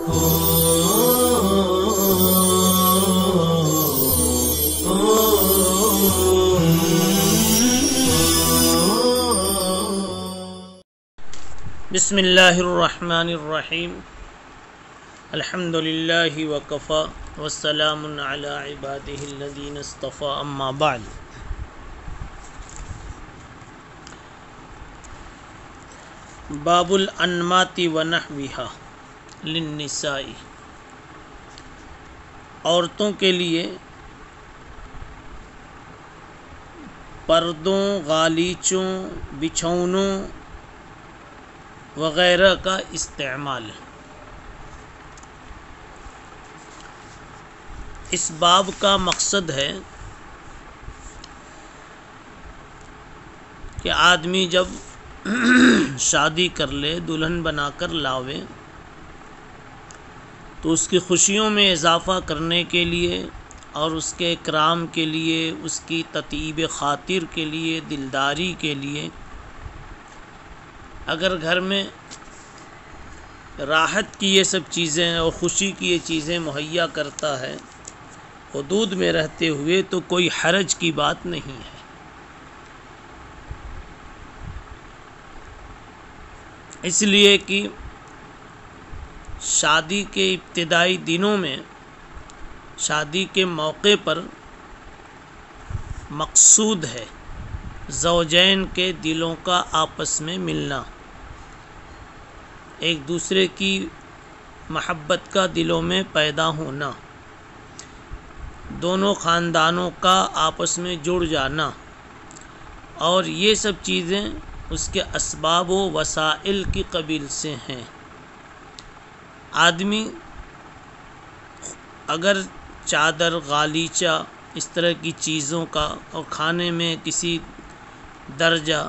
بسم اللہ الرحمن الرحیم الحمد للہ وکفا والسلام علی عبادہ الذین اصطفى اما بعد باب الانمات ونحوها للنساء، عورتوں کے لیے پردوں، غالیچوں، بچھونوں وغیرہ کا استعمال۔ اس باب کا مقصد ہے کہ آدمی جب شادی کر لے، دلہن بنا کر لاوے، تو اس کی خوشیوں میں اضافہ کرنے کے لیے اور اس کے اکرام کے لیے، اس کی تطیب خاطر کے لیے، دلداری کے لیے، اگر گھر میں راحت کی یہ سب چیزیں اور خوشی کی یہ چیزیں مہیا کرتا ہے حدود میں رہتے ہوئے، تو کوئی حرج کی بات نہیں ہے۔ اس لیے کہ شادی کے ابتدائی دنوں میں، شادی کے موقع پر مقصود ہے زوجین کے دلوں کا آپس میں ملنا، ایک دوسرے کی محبت کا دلوں میں پیدا ہونا، دونوں خاندانوں کا آپس میں جڑ جانا، اور یہ سب چیزیں اس کے اسباب و وسائل کی قبیل سے ہیں۔ آدمی اگر چادر، غالیچہ، اس طرح کی چیزوں کا اور کھانے میں کسی درجہ،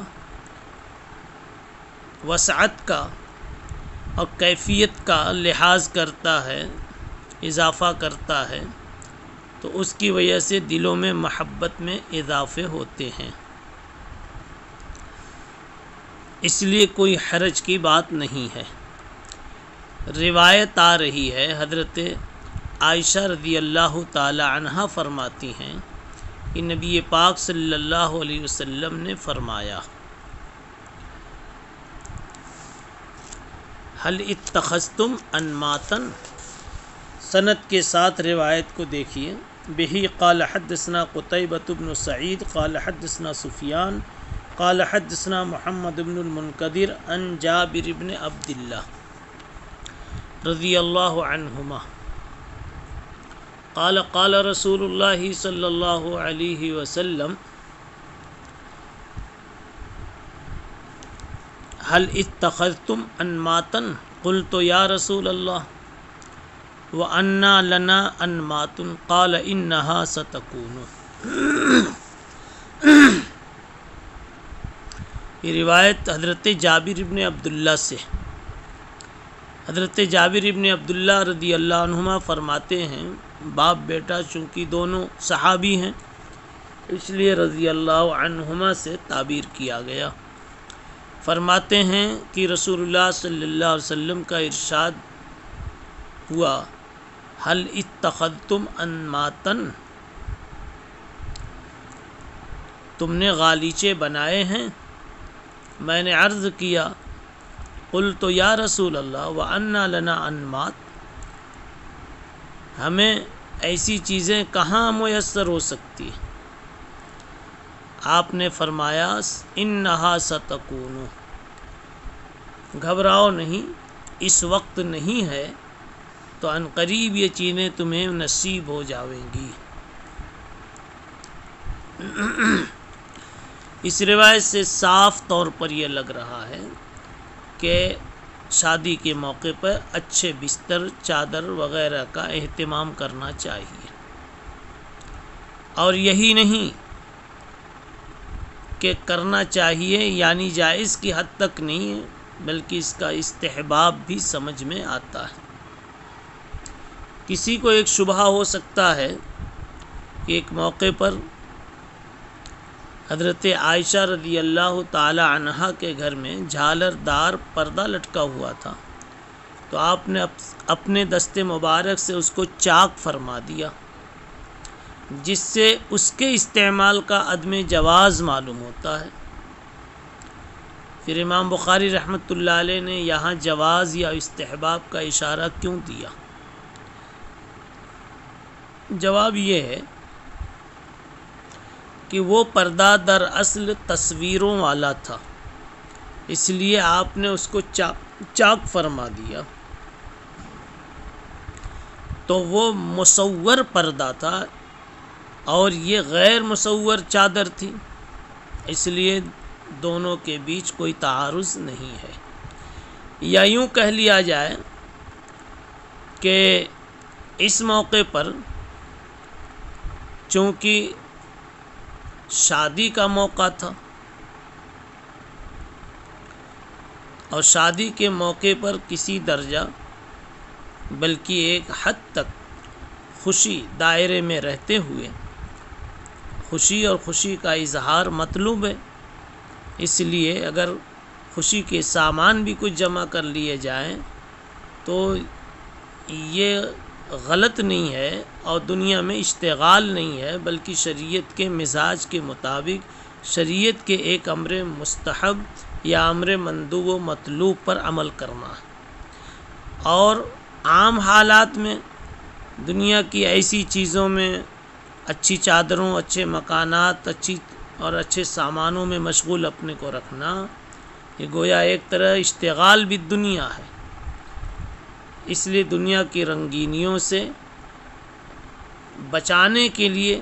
وسعت کا اور کیفیت کا لحاظ کرتا ہے، اضافہ کرتا ہے، تو اس کی وجہ سے دلوں میں محبت میں اضافے ہوتے ہیں۔ اس لیے کوئی حرج کی بات نہیں ہے۔ روایت آ رہی ہے، حضرت عائشہ رضی اللہ تعالی عنہا فرماتی ہیں کہ نبی پاک صلی اللہ علیہ وسلم نے فرمایا، هل اتخذتم انماتا، سند کے ساتھ روایت کو دیکھیے۔ بہی قال حدثنا قتیبۃ بن سعید قال حدثنا سفیان قال حدثنا محمد بن المنکدر عن جابر بن عبد اللہ رضی اللہ عنہما قال قال رسول اللہ صلی اللہ علیہ وسلم هل اتخذتم انماتا قلت یا رسول اللہ وَأَنَّا لَنَا أَنْمَاتٌ قَالَ إِنَّهَا سَتَكُونُ۔ یہ روایت حضرت جابر ابن عبداللہ سے۔ حضرت جابر ابن عبداللہ رضی اللہ عنہما فرماتے ہیں، باپ بیٹا چونکہ دونوں صحابی ہیں، اس لیے رضی اللہ عنہما سے تعبیر کیا گیا۔ فرماتے ہیں کہ رسول اللہ صلی اللہ علیہ وسلم کا ارشاد ہوا، هل اتخذتم انماتا، تم نے غالیچے بنائے ہیں؟ میں نے عرض کیا، قلت یا رسول اللہ وَأَنَّا لَنَا انمات، ہمیں ایسی چیزیں کہاں میسر ہو سکتی؟ آپ نے فرمایا، انہا ستکون، گھبراؤ نہیں، اس وقت نہیں ہے تو ان قریب یہ چیزیں تمہیں نصیب ہو جاویں گی۔ اس روایت سے صاف طور پر یہ لگ رہا ہے کہ شادی کے موقع پر اچھے بستر، چادر وغیرہ کا اہتمام کرنا چاہیے، اور یہی نہیں کہ کرنا چاہیے یعنی جائز کی حد تک نہیں ہے، بلکہ اس کا استحباب بھی سمجھ میں آتا ہے۔ کسی کو ایک شبہ ہو سکتا ہے کہ ایک موقع پر حضرت عائشہ رضی اللہ تعالی عنہا کے گھر میں جھالر دار پردہ لٹکا ہوا تھا، تو آپ نے اپنے دست مبارک سے اس کو چاک فرما دیا، جس سے اس کے استعمال کا عدم جواز معلوم ہوتا ہے۔ پھر امام بخاری رحمۃ اللہ علیہ نے یہاں جواز یا استحباب کا اشارہ کیوں دیا؟ جواب یہ ہے کہ وہ پردہ در اصل تصویروں والا تھا، اس لیے آپ نے اس کو چاک فرما دیا، تو وہ مصور پردہ تھا اور یہ غیر مصور چادر تھی، اس لیے دونوں کے بیچ کوئی تعارض نہیں ہے۔ یا یوں کہہ لیا جائے کہ اس موقع پر چونکہ شادی کا موقع تھا اور شادی کے موقع پر کسی درجہ بلکہ ایک حد تک خوشی دائرے میں رہتے ہوئے خوشی اور خوشی کا اظہار مطلوب ہے، اس لیے اگر خوشی کے سامان بھی کچھ جمع کر لیے جائیں تو یہ غلط نہیں ہے اور دنیا میں اشتغال نہیں ہے، بلکہ شریعت کے مزاج کے مطابق شریعت کے ایک امر مستحب یا امر مندوب و مطلوب پر عمل کرنا ہے۔ اور عام حالات میں دنیا کی ایسی چیزوں میں اچھی چادروں، اچھے مکانات، اچھے سامانوں میں مشغول اپنے کو رکھنا، یہ گویا ایک طرح اشتغال بھی دنیا ہے۔ اس لیے دنیا کی رنگینیوں سے بچانے کے لیے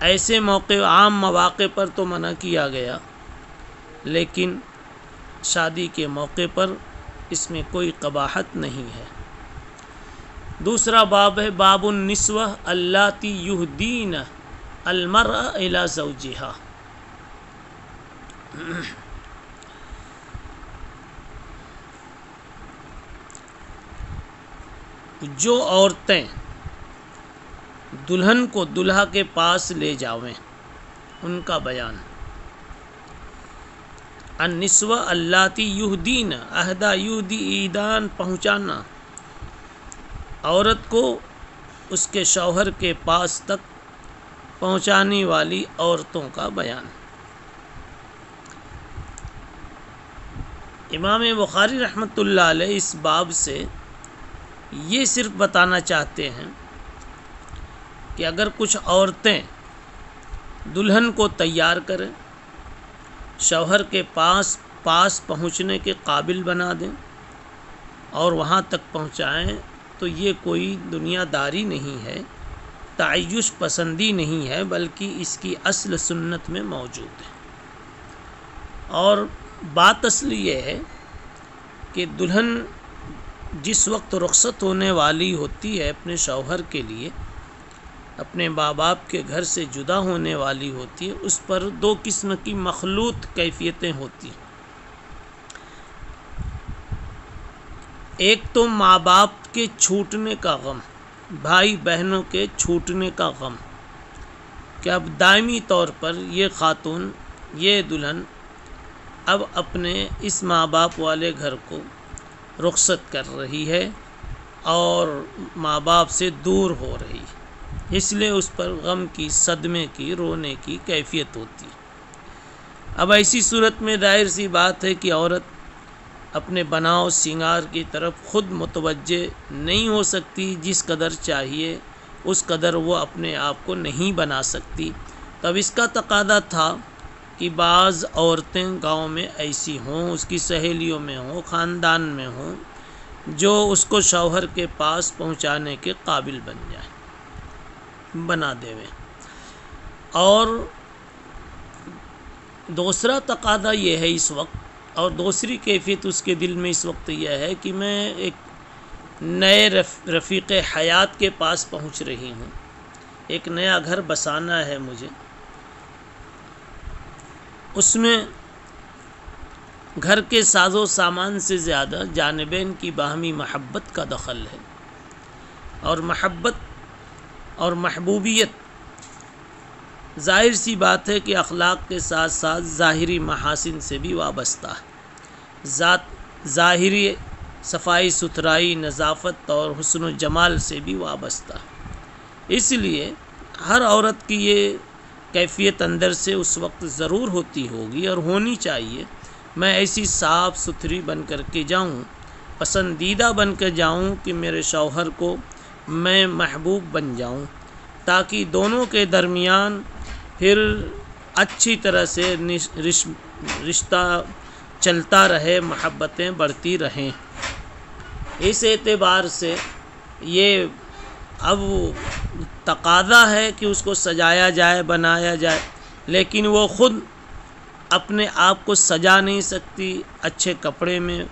ایسے عام مواقع پر تو منع کیا گیا، لیکن شادی کے موقع پر اس میں کوئی قباحت نہیں ہے۔ دوسرا باب ہے باب النسوہ اللاتی یہدین المرأة الی زوجہا۔ جو عورتیں دلہن کو دلہا کے پاس لے جاویں، ان کا بیان۔ النسوہ اللاتی یہدین، اہدی یہدی ایدان پہنچانا، عورت کو اس کے شوہر کے پاس تک پہنچانے والی عورتوں کا بیان۔ امام بخاری رحمۃ اللہ علیہ اس باب سے یہ صرف بتانا چاہتے ہیں کہ اگر کچھ عورتیں دلہن کو تیار کریں، شوہر کے پاس پہنچنے کے قابل بنا دیں اور وہاں تک پہنچائیں، تو یہ کوئی دنیا داری نہیں ہے، تعیش پسندی نہیں ہے، بلکہ اس کی اصل سنت میں موجود ہے۔ اور بات اصل یہ ہے کہ دلہن جس وقت رخصت ہونے والی ہوتی ہے اپنے شوہر کے لیے، اپنے ماں باپ کے گھر سے جدا ہونے والی ہوتی ہے، اس پر دو قسم کی مخلوط کیفیتیں ہوتی ہیں۔ ایک تو ماں باپ کے چھوٹنے کا غم، بھائی بہنوں کے چھوٹنے کا غم، کہ اب دائمی طور پر یہ خاتون، یہ دلہن اب اپنے اس ماں باپ والے گھر کو رخصت کر رہی ہے اور ماں باپ سے دور ہو رہی ہے، اس لیے اس پر غم کی، صدمے کی، رونے کی کیفیت ہوتی ہے۔ اب ایسی صورت میں ظاہر سی بات ہے کہ عورت اپنے بناؤ سنگار کی طرف خود متوجہ نہیں ہو سکتی، جس قدر چاہیے اس قدر وہ اپنے آپ کو نہیں بنا سکتی۔ تب اس کا تقاضا تھا کہ بعض عورتیں گاؤں میں ایسی ہوں، اس کی سہیلیوں میں ہوں، خاندان میں ہوں، جو اس کو شوہر کے پاس پہنچانے کے قابل بن جائیں، بنا دیویں۔ اور دوسرا تقاضا یہ ہے اس وقت، اور دوسری کیفیت اس کے دل میں اس وقت یہ ہے کہ میں ایک نئے رفیق حیات کے پاس پہنچ رہی ہوں، ایک نیا گھر بسانا ہے مجھے، اس میں گھر کے ساز و سامان سے زیادہ جانبین کی باہمی محبت کا دخل ہے، اور محبت اور محبوبیت ظاہر سی بات ہے کہ اخلاق کے ساتھ ساتھ ظاہری محاسن سے بھی وابستہ ہے۔ ظاہری صفائی ستھرائی، نظافت اور حسن و جمال سے بھی وابستہ ہے۔ اس لیے ہر عورت کی یہ کیفیت اندر سے اس وقت ضرور ہوتی ہوگی اور ہونی چاہیے، میں ایسی صاف ستھری بن کر کے جاؤں، پسندیدہ بن کر جاؤں کہ میرے شوہر کو میں محبوب بن جاؤں، تاکہ دونوں کے درمیان پھر اچھی طرح سے رشتہ چلتا رہے، محبتیں بڑھتی رہیں۔ اس اعتبار سے یہ اب تقاضا ہے کہ اس کو سجایا جائے، بنایا جائے، لیکن وہ خود اپنے آپ کو سجا نہیں سکتی، اچھے کپڑے میں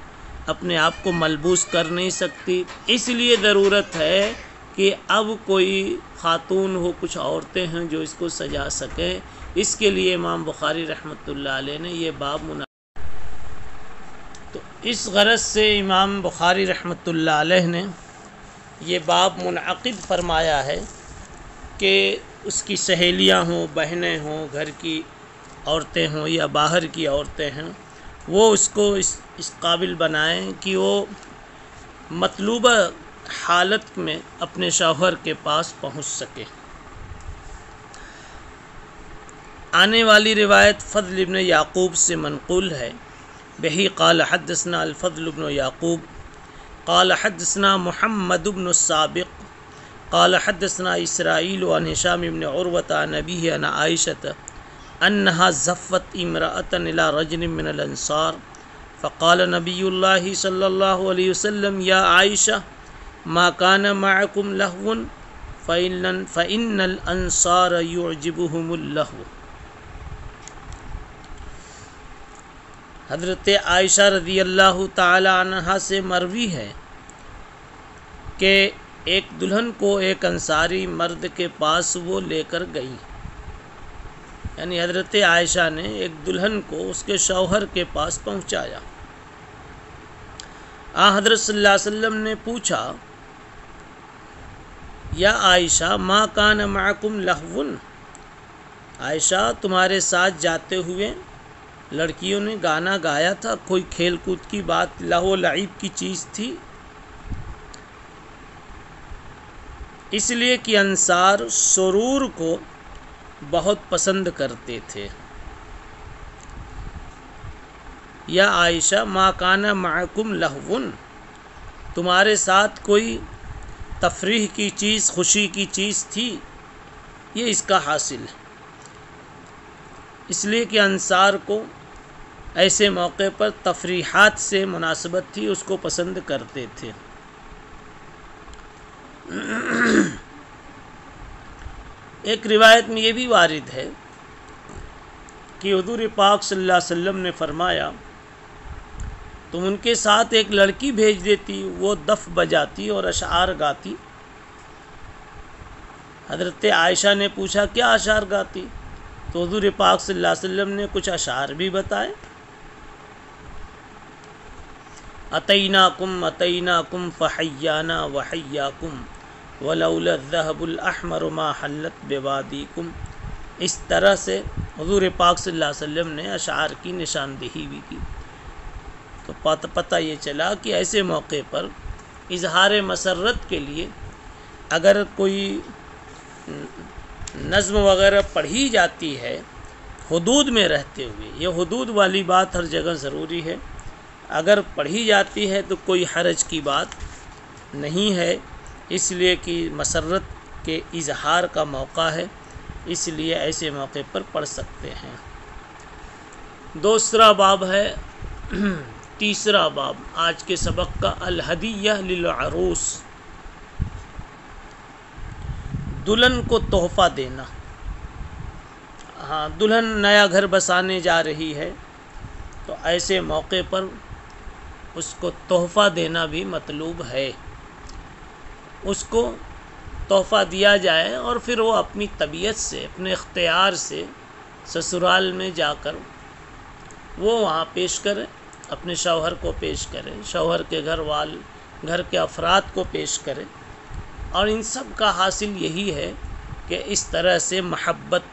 اپنے آپ کو ملبوس کر نہیں سکتی۔ اس لیے ضرورت ہے کہ اب کوئی خاتون ہو، کچھ عورتیں ہیں جو اس کو سجا سکیں۔ اس کے لیے امام بخاری رحمۃ اللہ علیہ نے یہ باب تو اس غرض سے امام بخاری رحمۃ اللہ علیہ نے یہ باب منعقد فرمایا ہے کہ اس کی سہیلیاں ہوں، بہنیں ہوں، گھر کی عورتیں ہوں یا باہر کی عورتیں ہیں، وہ اس کو اس قابل بنائیں کہ وہ مطلوبہ حالت میں اپنے شوہر کے پاس پہنچ سکے۔ آنے والی روایت فضل ابن یعقوب سے منقول ہے، بہی قال حدثنا الفضل بن یعقوب قال حدثنا محمد بن السابق قال حدثنا اسرائیل عن ہشام بن عروۃ عن ابیہ عن عائشۃ انہا زفت امرأۃ الی رجل من الانصار فقال نبی اللہ صلی اللہ علیہ وسلم یا عائشہ ما کان معکم لہو فإن الانصار یعجبہم اللہو۔ حضرت عائشہ رضی اللہ تعالی عنہا سے مروی ہے کہ ایک دلہن کو ایک انصاری مرد کے پاس وہ لے کر گئی، یعنی حضرت عائشہ نے ایک دلہن کو اس کے شوہر کے پاس پہنچایا۔ حضرت صلی اللہ علیہ وسلم نے پوچھا یا عائشہ ما کان معکم لہو، عائشہ تمہارے ساتھ جاتے ہوئے لڑکیوں نے گانا گایا تھا، کوئی کھیل کود کی بات، لہو لعب کی چیز تھی؟ اس لیے کہ انصار سرور کو بہت پسند کرتے تھے۔ یا عائشہ ما کان معکم لہو، تمہارے ساتھ کوئی تفریح کی چیز، خوشی کی چیز تھی؟ یہ اس کا حاصل ہے، اس لیے کہ انصار کو ایسے موقع پر تفریحات سے مناسبت تھی، اس کو پسند کرتے تھے۔ ایک روایت میں یہ بھی وارد ہے کہ حضور پاک صلی اللہ علیہ وسلم نے فرمایا تم ان کے ساتھ ایک لڑکی بھیج دیتی، وہ دف بجاتی اور اشعار گاتی۔ حضرت عائشہ نے پوچھا کیا اشعار گاتی؟ تو حضور پاک صلی اللہ علیہ وسلم نے کچھ اشعار بھی بتائے۔ اتیناکم فحیانا وحیاکم ولولا الذهب الاحمر ما حلت بوادیکم۔ اس طرح سے حضور پاک صلی اللہ علیہ وسلم نے اشعار کی نشاندہی بھی کی۔ تو پتہ یہ چلا کہ ایسے موقع پر اظہار مسرت کے لیے اگر کوئی نظم وغیرہ پڑھی جاتی ہے حدود میں رہتے ہوئے، یہ حدود والی بات ہر جگہ ضروری ہے، اگر پڑھی جاتی ہے تو کوئی حرج کی بات نہیں ہے، اس لیے کہ مسرت کے اظہار کا موقع ہے، اس لیے ایسے موقع پر پڑھ سکتے ہیں۔ دوسرا باب ہے، تیسرا باب آج کے سبق کا، الہدیہ للعروس، دلہن کو تحفہ دینا۔ دلہن نیا گھر بسانے جا رہی ہے تو ایسے موقع پر اس کو تحفہ دینا بھی مطلوب ہے، اس کو تحفہ دیا جائے اور پھر وہ اپنی طبیعت سے، اپنے اختیار سے سسرال میں جا کر وہ وہاں پیش کرے، اپنے شوہر کو پیش کرے، شوہر کے گھر کے افراد کو پیش کرے، اور ان سب کا حاصل یہی ہے کہ اس طرح سے محبت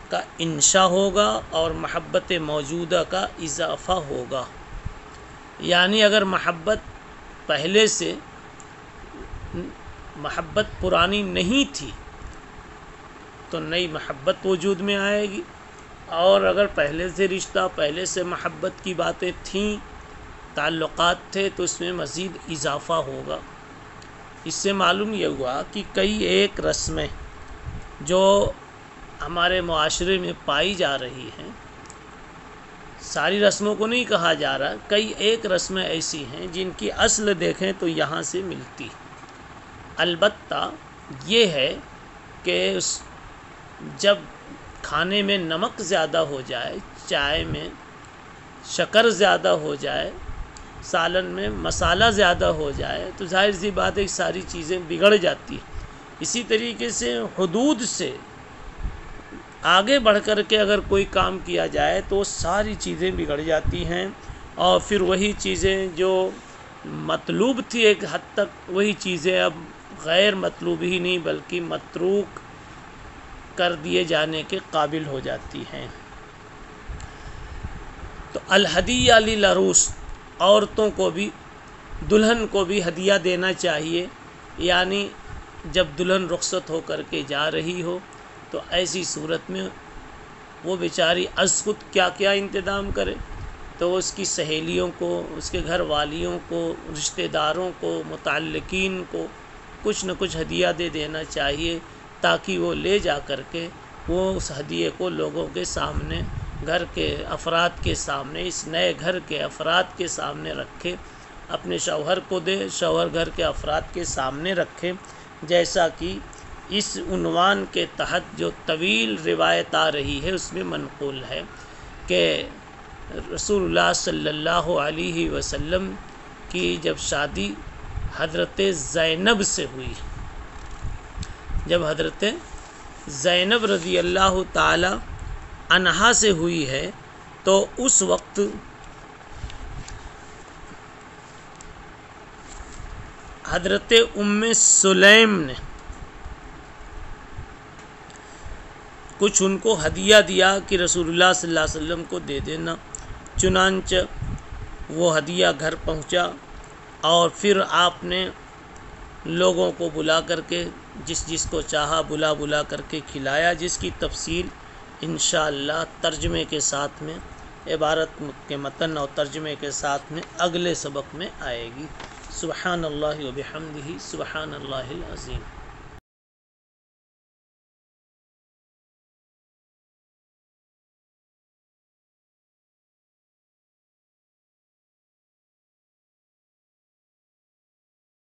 کا انشاء ہوگا اور محبت موجودہ کا اضافہ ہوگا۔ یعنی اگر محبت پہلے سے محبت پرانی نہیں تھی تو نئی محبت وجود میں آئے گی، اور اگر پہلے سے رشتہ، پہلے سے محبت کی باتیں تھیں، تعلقات تھے، تو اس میں مزید اضافہ ہوگا۔ اس سے معلوم یہ ہوا کہ کئی ایک رسمیں جو ہمارے معاشرے میں پائی جا رہی ہیں، ساری رسموں کو نہیں کہا جا رہا، کئی ایک رسمیں ایسی ہیں جن کی اصل دیکھیں تو یہاں سے ملتی۔ البتہ یہ ہے کہ جب کھانے میں نمک زیادہ ہو جائے، چائے میں شکر زیادہ ہو جائے، سالن میں مسالہ زیادہ ہو جائے، تو ظاہر سی بات ہے ساری چیزیں بگڑ جاتی ہیں۔ اسی طریقے سے حدود سے آگے بڑھ کر کے اگر کوئی کام کیا جائے تو ساری چیزیں بگڑ جاتی ہیں، اور پھر وہی چیزیں جو مطلوب تھی ایک حد تک، وہی چیزیں اب غیر مطلوب ہی نہیں بلکہ متروک کر دیے جانے کے قابل ہو جاتی ہیں۔ تو الہدیہ للعروس، عورتوں کو بھی، دلہن کو بھی ہدیہ دینا چاہیے، یعنی جب دلہن رخصت ہو کر کے جا رہی ہو تو ایسی صورت میں وہ بیچاری از خود کیا کیا انتظام کرے، تو اس کی سہیلیوں کو، اس کے گھر والیوں کو، رشتہ داروں کو، متعلقین کو کچھ نہ کچھ ہدیہ دے دینا چاہیے، تاکہ وہ لے جا کر کے وہ اس ہدیے کو لوگوں کے سامنے، گھر کے افراد کے سامنے، اس نئے گھر کے افراد کے سامنے رکھے، اپنے شوہر کو دے، شوہر گھر کے افراد کے سامنے رکھے، جیسا کہ اس عنوان کے تحت جو طویل روایت آ رہی ہے اس میں منقول ہے کہ رسول اللہ صلی اللہ علیہ وسلم کی جب شادی حضرت زینب سے ہوئی، جب حضرت زینب رضی اللہ تعالی عنہا سے ہوئی ہے، تو اس وقت حضرت ام سلیم نے کچھ ان کو ہدیہ دیا کہ رسول اللہ صلی اللہ علیہ وسلم کو دے دینا، چنانچہ وہ ہدیہ گھر پہنچا، اور پھر آپ نے لوگوں کو بلا کر کے جس جس کو چاہا بلا کر کے کھلایا، جس کی تفصیل انشاءاللہ ترجمے کے ساتھ میں، عبارت کے متن اور ترجمے کے ساتھ میں اگلے سبق میں آئے گی۔ سبحان اللہ و بحمدہ، سبحان اللہ العظیم۔